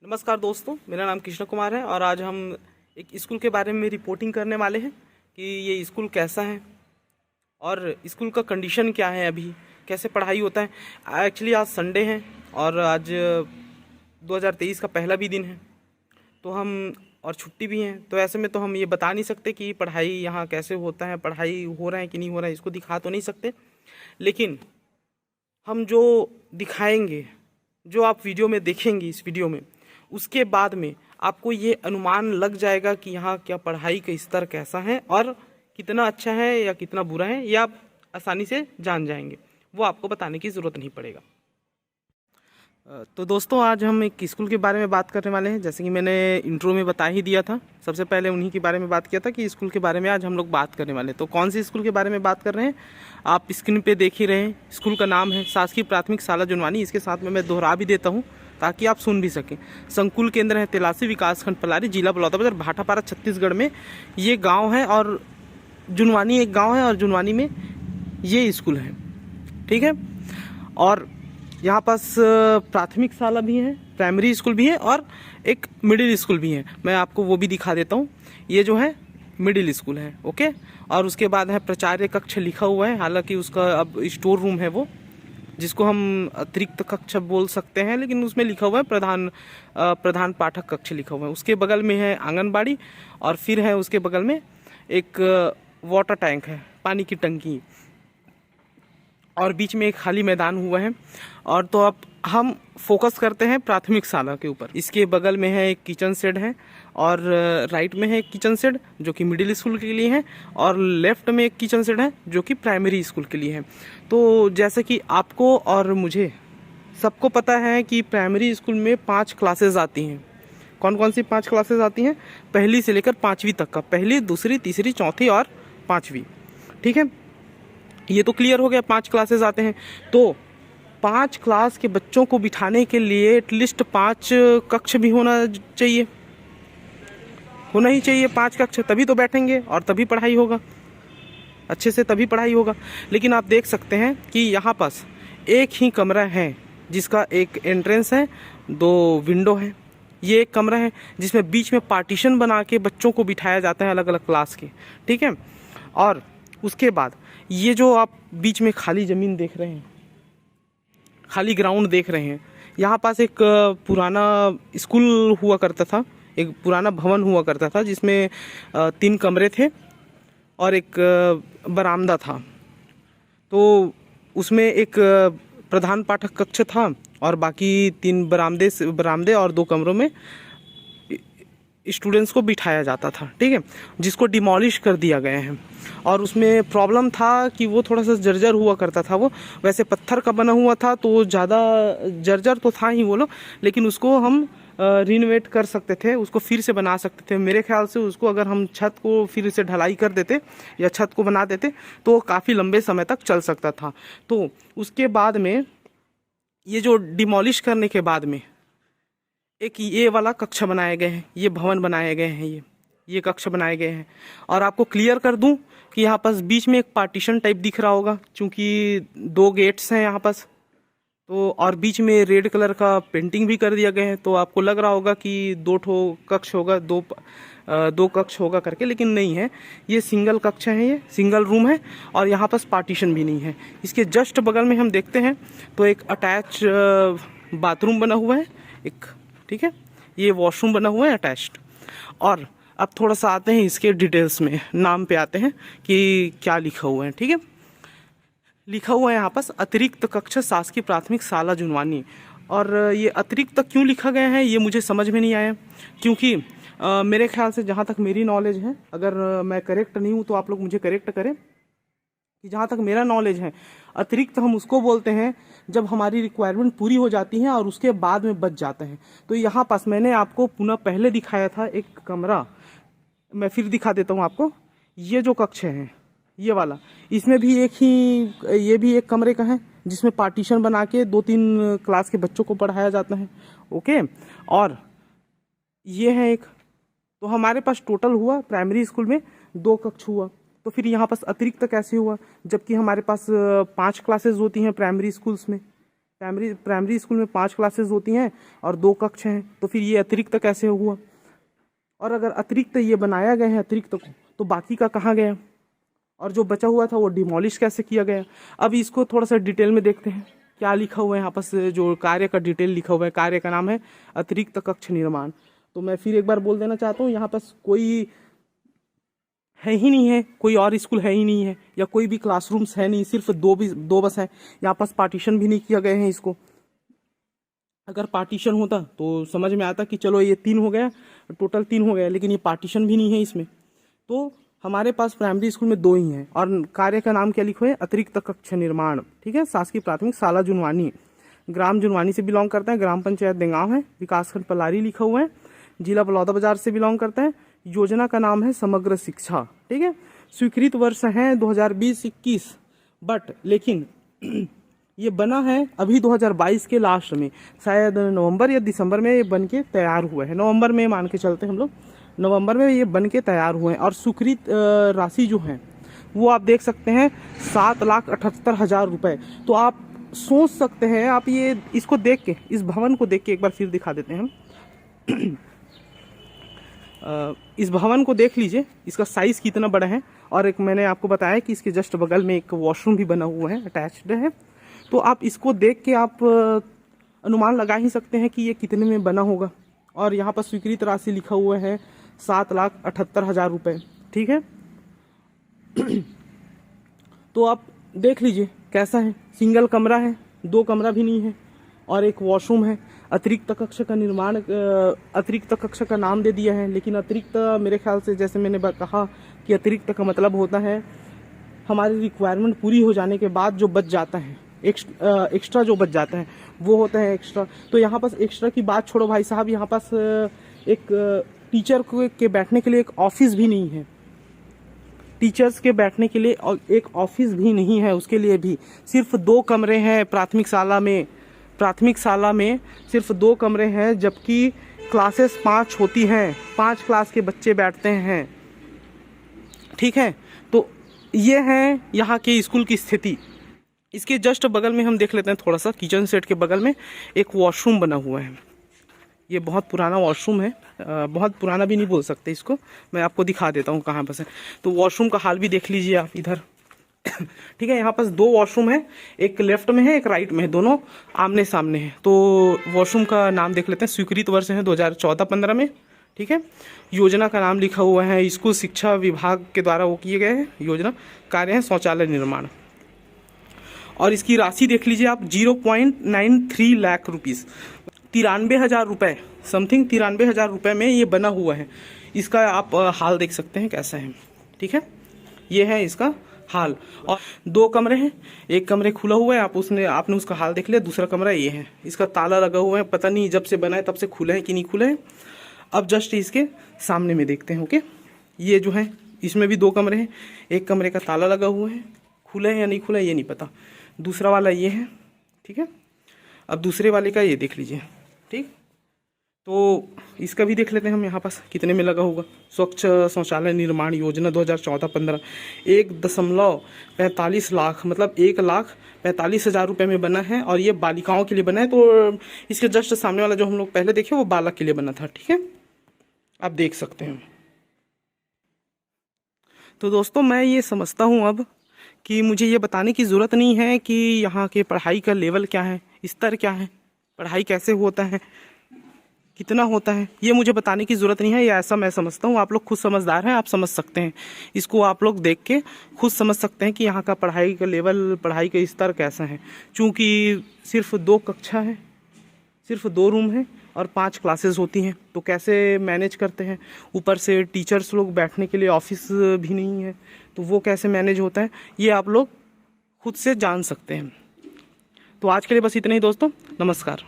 नमस्कार दोस्तों, मेरा नाम कृष्ण कुमार है और आज हम एक स्कूल के बारे में रिपोर्टिंग करने वाले हैं कि ये स्कूल कैसा है और स्कूल का कंडीशन क्या है, अभी कैसे पढ़ाई होता है। एक्चुअली आज संडे है और आज 2023 का पहला भी दिन है तो हम और छुट्टी भी है, तो ऐसे में तो हम ये बता नहीं सकते कि पढ़ाई यहाँ कैसे होता है, पढ़ाई हो रहा है कि नहीं हो रहा है, इसको दिखा तो नहीं सकते। लेकिन हम जो दिखाएंगे, जो आप वीडियो में देखेंगे, इस वीडियो में उसके बाद में आपको ये अनुमान लग जाएगा कि यहाँ क्या पढ़ाई का स्तर कैसा है और कितना अच्छा है या कितना बुरा है, ये आप आसानी से जान जाएंगे। वो आपको बताने की ज़रूरत नहीं पड़ेगा। तो दोस्तों, आज हम एक स्कूल के बारे में बात करने वाले हैं। जैसे कि मैंने इंट्रो में बता ही दिया था, सबसे पहले उन्हीं के बारे में बात किया था कि स्कूल के बारे में आज हम लोग बात करने वाले हैं। तो कौन सी स्कूल के बारे में बात कर रहे हैं आप स्क्रीन पे देख ही रहे हैं। स्कूल का नाम है शासकीय प्राथमिक शाला जुनवानी। इसके साथ में मैं दोहरा भी देता हूँ ताकि आप सुन भी सकें। संकुल केंद्र है तेलासी विकासखंड पलारी, जिला बलौदाबाजार, भाटापारा, छत्तीसगढ़ में ये गाँव है और जुनवानी एक गाँव है और जुनवानी में ये स्कूल है। ठीक है, और यहाँ पास प्राथमिक शाला भी है, प्राइमरी स्कूल भी है और एक मिडिल स्कूल भी है। मैं आपको वो भी दिखा देता हूँ। ये जो है मिडिल स्कूल है, ओके। और उसके बाद है प्राचार्य कक्ष लिखा हुआ है, हालांकि उसका अब स्टोर रूम है वो, जिसको हम अतिरिक्त कक्ष बोल सकते हैं, लेकिन उसमें लिखा हुआ है प्रधान पाठक कक्ष लिखा हुआ है। उसके बगल में है आंगनबाड़ी और फिर है उसके बगल में एक वाटर टैंक है, पानी की टंकी, और बीच में एक खाली मैदान हुआ है। और तो अब हम फोकस करते हैं प्राथमिक शाला के ऊपर। इसके बगल में है एक किचन शेड है और राइट में है एक किचन शेड जो कि मिडिल स्कूल के लिए है और लेफ्ट में एक किचन शेड है जो कि प्राइमरी स्कूल के लिए है। तो जैसे कि आपको और मुझे सबको पता है कि प्राइमरी स्कूल में 5 क्लासेज आती हैं। कौन कौन सी 5 क्लासेज आती हैं? पहली से लेकर 5वीं तक का, पहली, दूसरी, तीसरी, चौथी और 5वीं। ठीक है, ये तो क्लियर हो गया, 5 क्लासेस आते हैं। तो 5 क्लास के बच्चों को बिठाने के लिए एटलीस्ट 5 कक्ष भी होना चाहिए, होना ही चाहिए 5 कक्ष, तभी तो बैठेंगे और तभी पढ़ाई होगा अच्छे से, तभी पढ़ाई होगा। लेकिन आप देख सकते हैं कि यहाँ पास एक ही कमरा है जिसका एक एंट्रेंस है, 2 विंडो है। ये एक कमरा है जिसमें बीच में पार्टीशन बना के बच्चों को बिठाया जाता है अलग अलग क्लास के। ठीक है, और उसके बाद ये जो आप बीच में खाली ज़मीन देख रहे हैं, खाली ग्राउंड देख रहे हैं, यहाँ पास एक पुराना स्कूल हुआ करता था, एक पुराना भवन हुआ करता था जिसमें 3 कमरे थे और एक बरामदा था। तो उसमें एक प्रधान पाठक कक्ष था और बाकी 3 बरामदे और 2 कमरों में स्टूडेंट्स को बिठाया जाता था। ठीक है, जिसको डिमोलिश कर दिया गया है। और उसमें प्रॉब्लम था कि वो थोड़ा सा जर्जर हुआ करता था। वो वैसे पत्थर का बना हुआ था तो ज़्यादा जर्जर तो था ही वो लोग, लेकिन उसको हम रिनोवेट कर सकते थे, उसको फिर से बना सकते थे। मेरे ख्याल से उसको अगर हम छत को फिर से ढलाई कर देते या छत को बना देते तो काफ़ी लंबे समय तक चल सकता था। तो उसके बाद में ये जो डिमोलिश करने के बाद में एक ये वाला कक्ष बनाए गए हैं, ये भवन बनाए गए हैं, ये कक्ष बनाए गए हैं। और आपको क्लियर कर दूं कि यहाँ पास बीच में एक पार्टीशन टाइप दिख रहा होगा, क्योंकि 2 गेट्स हैं यहाँ पास, तो और बीच में रेड कलर का पेंटिंग भी कर दिया गया है। तो आपको लग रहा होगा कि 2 कक्ष होगा, 2 कक्ष होगा करके, लेकिन नहीं है। ये सिंगल कक्ष है, ये सिंगल रूम है और यहाँ पास पार्टीशन भी नहीं है। इसके जस्ट बगल में हम देखते हैं तो एक अटैच बाथरूम बना हुआ है एक। ठीक है, ये वॉशरूम बना हुआ है अटैच्ड। और अब थोड़ा सा आते हैं इसके डिटेल्स में, नाम पे आते हैं कि क्या लिखा हुआ है। ठीक है, लिखा हुआ है यहाँ पास अतिरिक्त कक्ष शासकीय प्राथमिक शाला जुनवानी। और ये अतिरिक्त क्यों लिखा गया है ये मुझे समझ में नहीं आया, क्योंकि मेरे ख्याल से जहाँ तक मेरी नॉलेज है, अगर मैं करेक्ट नहीं हूँ तो आप लोग मुझे करेक्ट करें, कि जहाँ तक मेरा नॉलेज है अतिरिक्त हम उसको बोलते हैं जब हमारी रिक्वायरमेंट पूरी हो जाती है और उसके बाद में बच जाते हैं। तो यहाँ पास मैंने आपको पुनः पहले दिखाया था एक कमरा, मैं फिर दिखा देता हूँ आपको। ये जो कक्ष है ये वाला, इसमें भी ये भी एक कमरे का है जिसमें पार्टीशन बना के 2-3 क्लास के बच्चों को पढ़ाया जाता है। ओके, और ये है एक। तो हमारे पास टोटल हुआ प्राइमरी स्कूल में 2 कक्ष हुआ। तो फिर यहाँ पास अतिरिक्त कैसे हुआ, जबकि हमारे पास 5 क्लासेस होती हैं प्राइमरी स्कूल्स में। प्राइमरी स्कूल में 5 क्लासेस होती हैं और 2 कक्ष हैं, तो फिर ये अतिरिक्त कैसे हुआ? और अगर अतिरिक्त ये बनाया गया है अतिरिक्त को, तो बाकी का कहाँ गया? और जो बचा हुआ था वो डिमोलिश कैसे किया गया? अब इसको थोड़ा सा डिटेल में देखते हैं क्या लिखा हुआ है यहाँ पास। जो कार्य का डिटेल लिखा हुआ है, कार्य का नाम है अतिरिक्त कक्ष निर्माण। तो मैं फिर एक बार बोल देना चाहता हूँ, यहाँ पास कोई है ही नहीं है, कोई और स्कूल है ही नहीं है, या कोई भी क्लासरूम्स है नहीं, सिर्फ दो बस है। यहाँ पास पार्टीशन भी नहीं किया गया है इसको। अगर पार्टीशन होता तो समझ में आता कि चलो ये 3 हो गया, टोटल 3 हो गया, लेकिन ये पार्टीशन भी नहीं है इसमें। तो हमारे पास प्राइमरी स्कूल में 2 ही हैं। और कार्य का नाम क्या लिखो है? अतिरिक्त कक्ष निर्माण। ठीक है, शासकीय प्राथमिक शाला जुनवानी, ग्राम जुनवानी से बिलोंग करता है, ग्राम पंचायत देंगांव है, विकासखंड पलारी लिखा हुआ है, जिला बलौदाबाजार से बिलोंग करता है। योजना का नाम है समग्र शिक्षा। ठीक है, स्वीकृत वर्ष है 2020-21, बट लेकिन ये बना है अभी 2022 के लास्ट में, शायद नवंबर या दिसंबर में ये बन के तैयार हुआ है। नवंबर में मान के चलते हैं हम लोग, नवंबर में ये बन के तैयार हुए हैं। और स्वीकृत राशि जो है वो आप देख सकते हैं 7,78,000 रुपये। तो आप सोच सकते हैं, आप ये इसको देख के, इस भवन को देख के एक बार फिर दिखा देते हैं हम। इस भवन को देख लीजिए, इसका साइज़ कितना बड़ा है। और एक मैंने आपको बताया कि इसके जस्ट बगल में एक वॉशरूम भी बना हुआ है, अटैच्ड है। तो आप इसको देख के आप अनुमान लगा ही सकते हैं कि ये कितने में बना होगा। और यहाँ पर स्वीकृत राशि लिखा हुआ है 7,78,000 रुपये। ठीक है, तो आप देख लीजिए कैसा है। सिंगल कमरा है, 2 कमरा भी नहीं है, और एक वॉशरूम है। अतिरिक्त कक्ष का निर्माण, अतिरिक्त कक्ष का नाम दे दिया है, लेकिन अतिरिक्त मेरे ख्याल से, जैसे मैंने कहा कि अतिरिक्त का मतलब होता है हमारी रिक्वायरमेंट पूरी हो जाने के बाद जो बच जाता है, एक्स्ट्रा जो बच जाता है वो होता है एक्स्ट्रा। तो यहाँ पास एक्स्ट्रा की बात छोड़ो भाई साहब, यहाँ पास एक टीचर के बैठने के लिए एक ऑफिस भी नहीं है। टीचर्स के बैठने के लिए एक ऑफिस भी नहीं है, उसके लिए भी सिर्फ 2 कमरे हैं प्राथमिक शाला में सिर्फ 2 कमरे हैं, जबकि क्लासेस 5 होती हैं, 5 क्लास के बच्चे बैठते हैं। ठीक है, तो ये है यहाँ के स्कूल की स्थिति। इसके जस्ट बगल में हम देख लेते हैं थोड़ा सा, किचन सेट के बगल में एक वॉशरूम बना हुआ है। ये बहुत पुराना वॉशरूम है, बहुत पुराना भी नहीं बोल सकते इसको, मैं आपको दिखा देता हूँ कहाँ पर है। तो वॉशरूम का हाल भी देख लीजिए आप इधर। ठीक है, यहाँ पास 2 वॉशरूम है, एक लेफ्ट में है, एक राइट में है, दोनों आमने सामने हैं। तो वॉशरूम का नाम देख लेते हैं। स्वीकृत वर्ष है 2014-15 में। ठीक है, योजना का नाम लिखा हुआ है, स्कूल शिक्षा विभाग के द्वारा वो किए गए हैं योजना। कार्य है शौचालय निर्माण। और इसकी राशि देख लीजिए आप, 0.93 लाख रुपीज़, 93,000 रुपये समथिंग, 93,000 रुपये में ये बना हुआ है। इसका आप हाल देख सकते हैं कैसा है। ठीक है, ये है इसका हाल। और 2 कमरे हैं, एक कमरे खुला हुआ है, आपने उसका हाल देख लिया। दूसरा कमरा ये है, इसका ताला लगा हुआ है, पता नहीं जब से बना है तब से खुले हैं कि नहीं खुले हैं। अब जस्ट इसके सामने में देखते हैं। ओके, ये जो है इसमें भी 2 कमरे हैं, एक कमरे का ताला लगा हुआ है, खुले हैं या नहीं खुले ये नहीं पता। दूसरा वाला ये है। ठीक है, अब दूसरे वाले का ये देख लीजिए। ठीक, तो इसका भी देख लेते हैं हम, यहाँ पास कितने में लगा होगा। स्वच्छ शौचालय निर्माण योजना 2014-15, 1.45 लाख, मतलब 1,45,000 रुपये में बना है। और ये बालिकाओं के लिए बना है। तो इसके जस्ट सामने वाला जो हम लोग पहले देखे वो बालक के लिए बना था। ठीक है, आप देख सकते हैं। तो दोस्तों, मैं ये समझता हूँ अब कि मुझे ये बताने की ज़रूरत नहीं है कि यहाँ के पढ़ाई का लेवल क्या है, स्तर क्या है, पढ़ाई कैसे होता है, कितना होता है, ये मुझे बताने की ज़रूरत नहीं है। ये ऐसा मैं समझता हूँ, आप लोग खुद समझदार हैं, आप समझ सकते हैं इसको। आप लोग देख के खुद समझ सकते हैं कि यहाँ का पढ़ाई का लेवल, पढ़ाई का स्तर कैसा है। चूँकि सिर्फ 2 कक्षा है, सिर्फ 2 रूम है और 5 क्लासेस होती हैं, तो कैसे मैनेज करते हैं। ऊपर से टीचर्स लोग बैठने के लिए ऑफिस भी नहीं है, तो वो कैसे मैनेज होता है, ये आप लोग खुद से जान सकते हैं। तो आज के लिए बस इतना ही दोस्तों, नमस्कार।